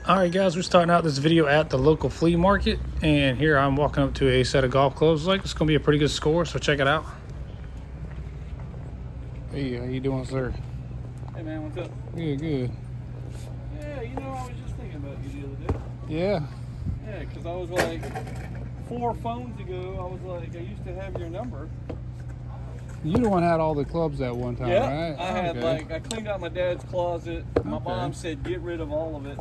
Alright guys, we're starting out this video at the local flea market, and here I'm walking up to a set of golf clubs. Like, it's going to be a pretty good score, so check it out. Hey, how you doing, sir? Hey man, what's up? Good, good. Yeah, you know, I was just thinking about you the other day. Yeah. Yeah, because I was like, 4 phones ago, I was like, I used to have your number. You the one had all the clubs at one time, Yeah, right? I had like, I cleaned out my dad's closet. My mom said get rid of all of it.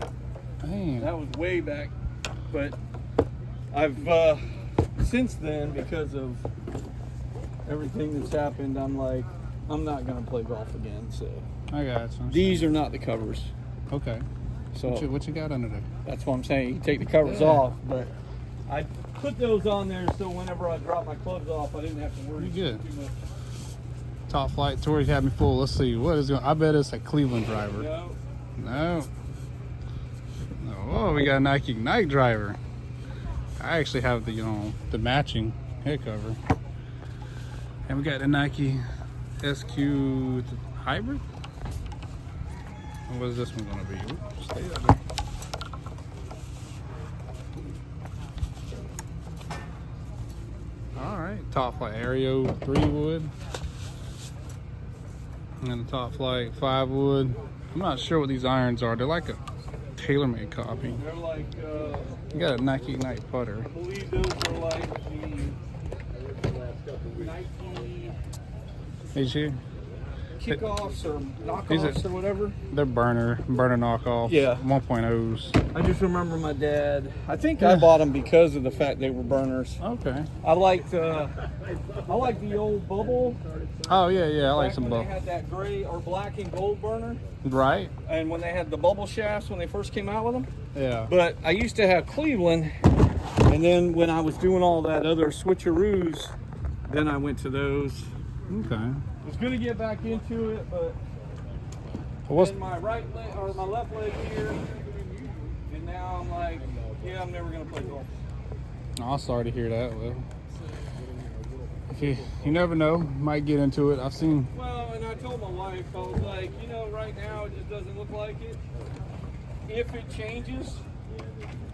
Damn. That was way back. But I've, since then, because of everything that's happened, I'm like, I'm not going to play golf again, so. I got you. These are not the covers. Okay. So What you got under there? that's what I'm saying. You take the covers off, but I put those on there so whenever I drop my clubs off, I didn't have to worry You good. too much. Top flight. Tori had me full. Let's see. What is it? I bet it's a Cleveland driver. No. No. Oh, we got a Nike Ignite driver. I actually have the matching head cover. And we got the Nike SQ Hybrid. What is this one gonna be? Oops, stay up there. All right, Top Flight Aereo 3 wood. And the Top Flight 5 wood. I'm not sure what these irons are. They're like a tailor-made copy. They're like, You got a Nike Ignite putter. I believe those are like the Nike These here? kickoffs or knockoffs or whatever. They're burner knockoffs. Yeah. 1.0s. I just remember my dad. I think I bought them because of the fact they were burners. Okay. I liked the old bubble. Oh yeah, I like some They bubble. had that gray or black and gold burner. Right? And when they had the bubble shafts when they first came out with them. Yeah. But I used to have Cleveland, and then when I was doing all that other switcheroos, then I went to those. Okay. I was gonna get back into it, but What's then my right leg or my left leg here, and now I'm like, yeah, I'm never gonna play golf. I'm sorry to hear that. Well, if you never know, might get into it. I've seen. Well, and I told my wife, I was like, you know, right now it just doesn't look like it. If it changes,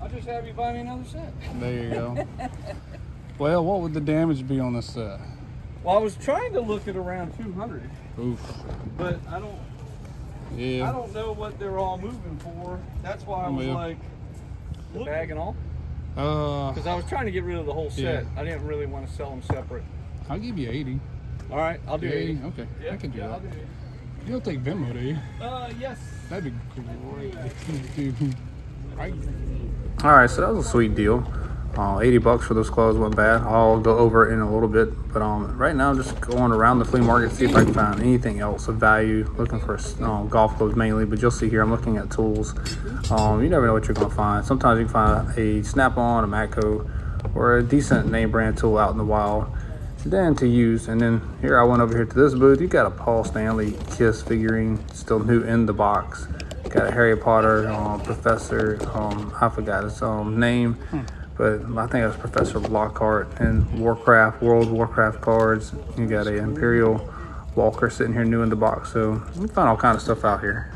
I'll just have you buy me another set. There you go. Well, what would the damage be on this set? Well, I was trying to look at around 200, Oof. but I don't Yeah. know what they're all moving for. That's why I was like, the bag and all. Because I was trying to get rid of the whole set. Yeah. I didn't really want to sell them separate. I'll give you 80. All right, I'll do 80. Okay, Yeah, I can do yeah, that. I'll do 80. You'll take Venmo, do you? Yes. That'd be great. All right, so that was a sweet deal. 80 bucks for those clothes wasn't bad. I'll go over it in a little bit, but right now I'm just going around the flea market to see if I can find anything else of value. Looking for golf clothes mainly, but you'll see here I'm looking at tools. You never know what you're gonna find. Sometimes you can find a Snap-on, a Matco, or a decent name brand tool out in the wild then to use. And then here I went over here to this booth. You got a Paul Stanley Kiss figurine, still new in the box. Got a Harry Potter professor. I forgot his name. But I think it was Professor Lockhart and Warcraft, World of Warcraft cards. You got a Imperial Walker sitting here new in the box. So we found all kind of stuff out here.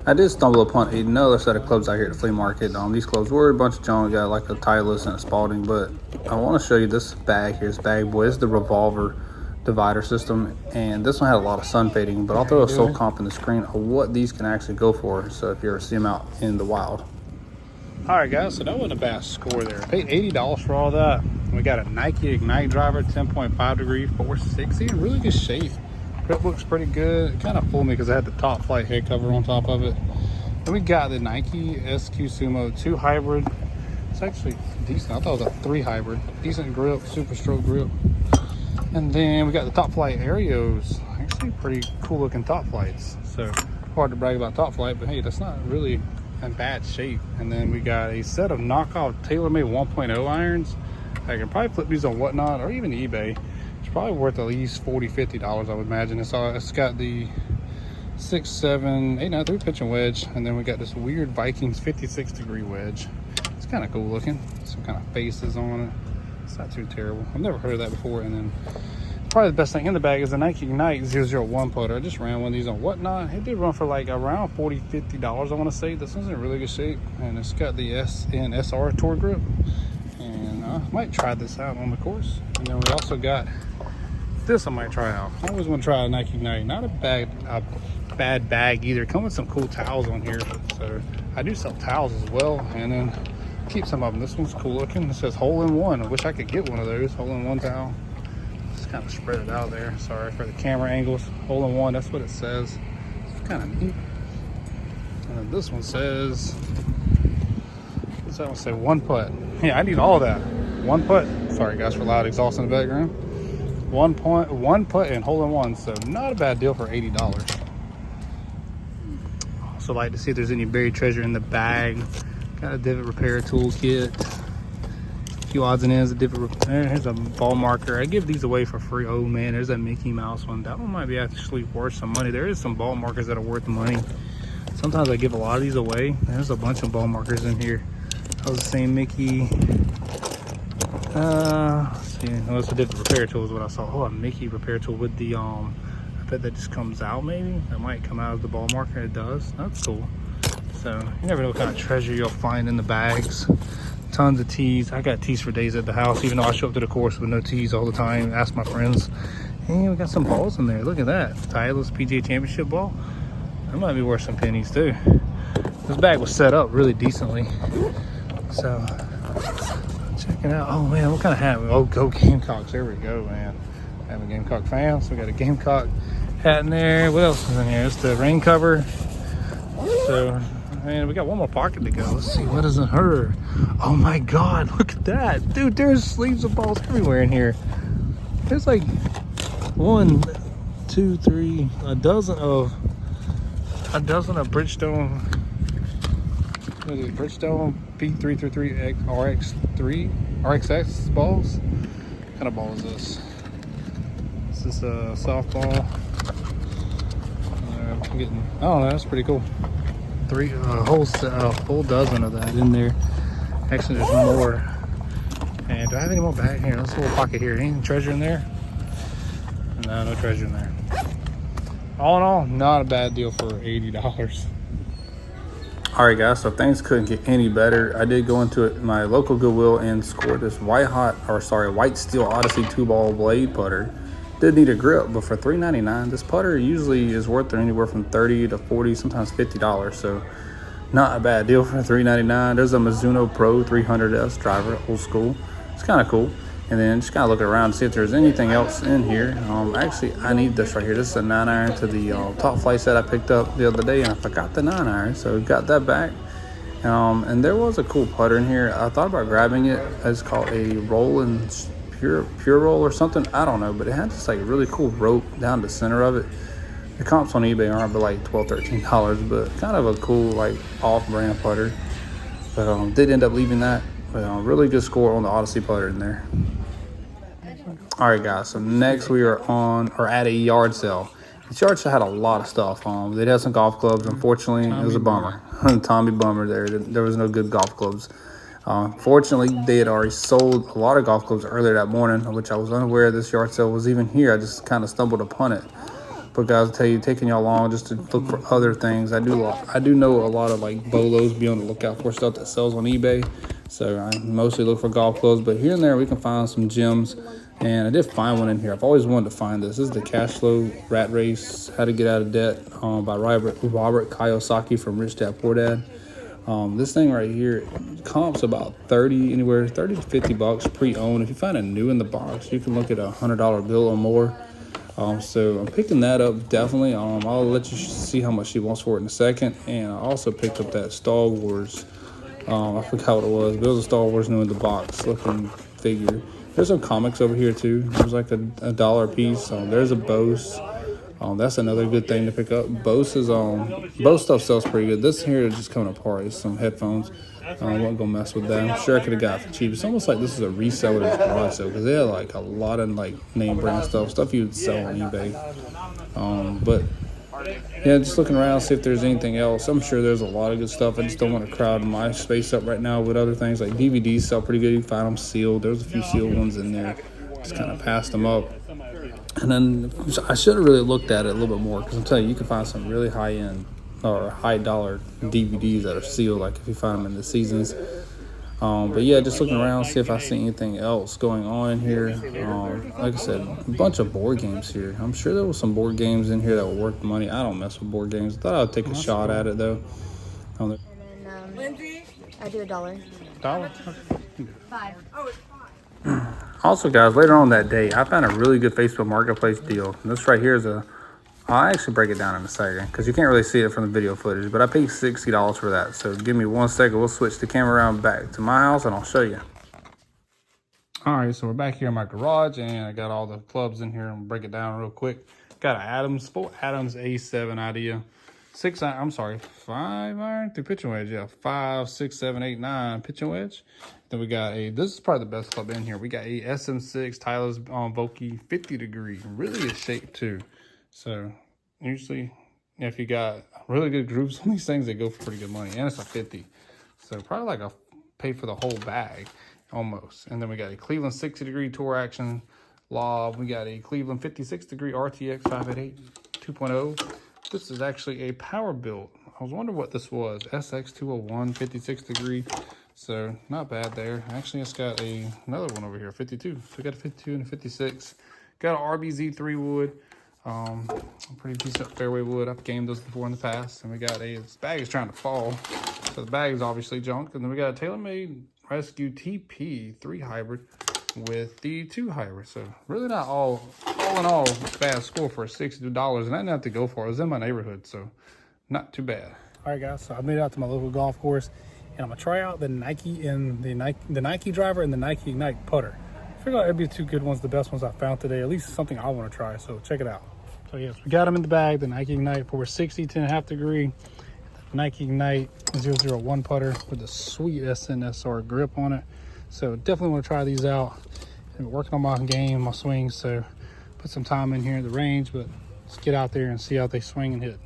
I did stumble upon another set of clubs out here at the flea market. These clubs were a bunch of junk. Got like a Titleist and a Spalding, but I want to show you this bag here. This bag boy, it's the revolver divider system, and this one had a lot of sun fading, but I'll throw a soul comp in the screen of what these can actually go for. So if you ever see them out in the wild. All right, guys, so that wasn't a bad score there. Paid $80 for all that. We got a Nike Ignite driver, 10.5 degree, 460, in really good shape. Grip looks pretty good. It kind of fooled me because I had the Top Flight head cover on top of it. Then we got the Nike SQ Sumo 2 hybrid. It's actually decent. I thought it was a 3 hybrid. Decent grip, super stroke grip. And then we got the Top Flight Aereos. Actually pretty cool looking Top Flights. So hard to brag about Top Flight, but hey, that's not really in bad shape. And then we got a set of knockoff TaylorMade 1.0 irons. I can probably flip these on Whatnot or even eBay. It's probably worth at least $40–50, I would imagine. It's got the 6, 7, 8, 9, 3 pitch and wedge, and then we got this weird Vikings 56 degree wedge. It's kind of cool looking. Some kind of faces on it. It's not too terrible. I've never heard of that before. And then probably the best thing in the bag is the Nike Ignite 001 putter. I just ran one of these on Whatnot. It did run for like around $40-50, I want to say. This one's in really good shape, and it's got the SR tour grip. And I might try this out on the course. And then we also got this I might try out. I always want to try a Nike Ignite. Not a bad bag either. Come with some cool towels on here. So I do sell towels as well, and then keep some of them. This one's cool looking. It says hole in one. I wish I could get one of those. Hole in one towel. Just kind of spread it out there. Sorry for the camera angles. Hole in one, that's what it says. It's kind of neat. And then this one says, what's that one say? One putt. Yeah, I need all of that. One putt. Sorry guys for loud exhaust in the background. One putt and hole in one. So not a bad deal for $80. Also like to see if there's any buried treasure in the bag. Got a divot repair toolkit. A few odds and ends of divot repair. Here's a ball marker. I give these away for free. Oh man, there's that Mickey Mouse one. That one might be actually worth some money. There is some ball markers that are worth money. Sometimes I give a lot of these away. There's a bunch of ball markers in here. That was the same Mickey. Let's see. Oh, it's a divot repair tool is what I saw. Oh, a Mickey repair tool with the I bet that just comes out maybe. That might come out as the ball marker. It does. That's cool. So you never know what kind of treasure you'll find in the bags. Tons of tees. I got tees for days at the house, even though I show up to the course with no tees all the time. Ask my friends. And we got some balls in there. Look at that. Titleist PGA Championship ball. That might be worth some pennies too. This bag was set up really decently. So check it out. Oh man, what kind of hat? Oh, go Gamecocks. There we go, man. I'm a Gamecock fan, so we got a Gamecock hat in there. What else is in here? It's the rain cover. So, man, we got one more pocket to go. Let's see, what is in her? Oh my God, look at that. Dude, there's sleeves of balls everywhere in here. There's like 1, 2, 3, a dozen of Bridgestone, what is it, Bridgestone P333 RXX balls. What kind of ball is this? Is this a softball? I'm getting, I don't know, that's pretty cool. A full dozen of that in there. Actually, there's more. And do I have any more bags here? Let's little pocket here. Any treasure in there? No, no treasure in there. All in all, not a bad deal for $80. All right, guys. So things couldn't get any better. I did go into my local Goodwill and scored this white steel Odyssey 2-ball blade putter. Did need a grip, but for $3.99, this putter usually is worth anywhere from $30 to $40, sometimes $50. So not a bad deal for $3.99. There's a Mizuno Pro 300S driver, old school. It's kind of cool. And then just kind of look around to see if there's anything else in here. Actually, I need this right here. This is a 9-iron to the Top Flight set I picked up the other day, and I forgot the 9-iron, so got that back. And there was a cool putter in here. I thought about grabbing it. It's called a Rollin' Pure Roll or something. I don't know, but it had this like really cool rope down the center of it. The comps on eBay aren't but like $12-13, but kind of a cool like off-brand putter. But did end up leaving that. But really good score on the Odyssey putter in there. All right, guys. So next we are at a yard sale. This yard sale had a lot of stuff. They had some golf clubs. Unfortunately, it was a bummer. Tommy bummer there. There was no good golf clubs. Fortunately, they had already sold a lot of golf clubs earlier that morning, which I was unaware this yard sale was even here. I just kind of stumbled upon it. But guys, I'll tell you, taking y'all long just to look for other things. I do know a lot of like bolos. Be on the lookout for stuff that sells on eBay. So I mostly look for golf clubs, but here and there we can find some gems. And I did find one in here. I've always wanted to find this. This is the Cash Flow Rat Race: How to Get Out of Debt by Robert Kiyosaki from Rich Dad Poor Dad. This thing right here comps about anywhere 30 to $50 pre-owned. If you find a new in the box, you can look at a $100 bill or more. So I'm picking that up definitely. I'll let you see how much she wants for it in a second. And I also picked up that Star Wars. I forgot what it was, but it was a Star Wars new in the box looking figure. There's some comics over here too. There's like a $1 a piece. There's a Bose. That's another good thing to pick up. Bose stuff sells pretty good. This here is just coming apart. It's some headphones. I won't go mess with that. I'm sure I could have got it for cheap. It's almost like this is a reseller's garage sale because they have like a lot of like name brand stuff you would sell on eBay. But yeah, just looking around, see if there's anything else. I'm sure there's a lot of good stuff. I just don't want to crowd my space up right now with other things. Like DVDs sell pretty good. You can find them sealed. There's a few sealed ones in there. Just kind of passed them up. And then I should have really looked at it a little bit more, because I'm telling you, you can find some really high end or high dollar DVDs that are sealed, like if you find them in the seasons. But yeah, just looking around, see if I see anything else going on in here. Like I said, a bunch of board games here. I'm sure there was some board games in here that were worth the money. I don't mess with board games. Thought I would take a shot at it though. And then I do $1. $1? $5. Also, guys, later on that day, I found a really good Facebook Marketplace deal. And this right here is I'll actually break it down in a second, because you can't really see it from the video footage, but I paid $60 for that. So give me 1 second. We'll switch the camera around back to my house and I'll show you. All right, so we're back here in my garage, and I got all the clubs in here. I'm gonna break it down real quick. Got an full Adams A7 idea. 5 iron through pitching wedge. Yeah, 5, 6, 7, 8, 9 pitching wedge. Then we got this is probably the best club in here. We got a SM6 Tyler's Vokey 50 degree. Really good shape too. So usually if you got really good groups on these things, they go for pretty good money. And it's a 50. So probably like a pay for the whole bag almost. And then we got a Cleveland 60 degree tour action lob. We got a Cleveland 56 degree RTX 588 2.0. This is actually a power build. I was wondering what this was. SX201 56 degree. So not bad there. Actually, it's got another one over here, 52. So we got a 52 and a 56. Got an RBZ3 wood. Pretty decent fairway wood. I've gamed those before in the past. And we got this bag is trying to fall. So the bag is obviously junk. And then we got a TaylorMade Rescue TP3 hybrid with the 2 hybrid. So really not all in all bad score for $62. And I didn't have to go for it. It was in my neighborhood, so not too bad. All right, guys, so I made it out to my local golf course, and I'm gonna try out the Nike and the Nike driver and the Nike Ignite putter. I figured it'd be the 2 good ones, the best ones I found today. At least something I want to try. So check it out. So yes, we got them in the bag. The Nike Ignite for 60 10.5 degree. The Nike Ignite 001 putter with the sweet SNSR grip on it. So definitely want to try these out. And working on my game, my swing. So put some time in here in the range, but let's get out there and see how they swing and hit.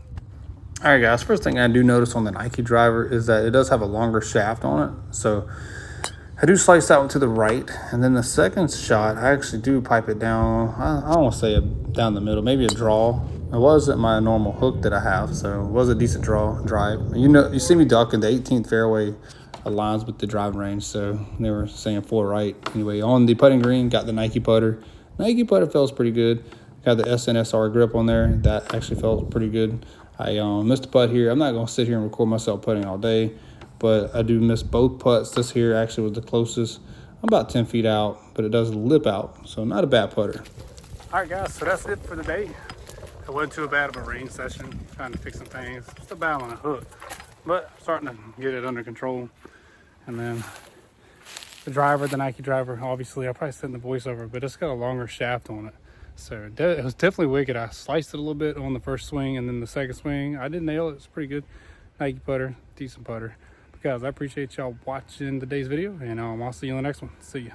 All right, guys, first thing I do notice on the Nike driver is that it does have a longer shaft on it. So I do slice that one to the right. And then the second shot, I actually do pipe it down. I don't want to say down the middle, maybe a draw. It wasn't my normal hook that I have, so it was a decent drive. You see me ducking the 18th fairway aligns with the driving range, so they were saying 4 right. Anyway, on the putting green, got the Nike putter. Nike putter feels pretty good. Got the SNSR grip on there. That actually felt pretty good. I missed a putt here. I'm not going to sit here and record myself putting all day, but I do miss both putts. This here actually was the closest. I'm about 10 feet out, but it does lip out, so not a bad putter. All right, guys, so that's it for the day. It wasn't too bad of a range session, trying to fix some things. Still bad on a hook, but starting to get it under control. And then the driver, the Nike driver, obviously I'll probably send the voiceover, but it's got a longer shaft on it. So it was definitely wicked. I sliced it a little bit on the first swing, and then the second swing, I did nail it. It's pretty good. Nike putter, decent putter. But guys, I appreciate y'all watching today's video, and I'll see you in the next one. See ya.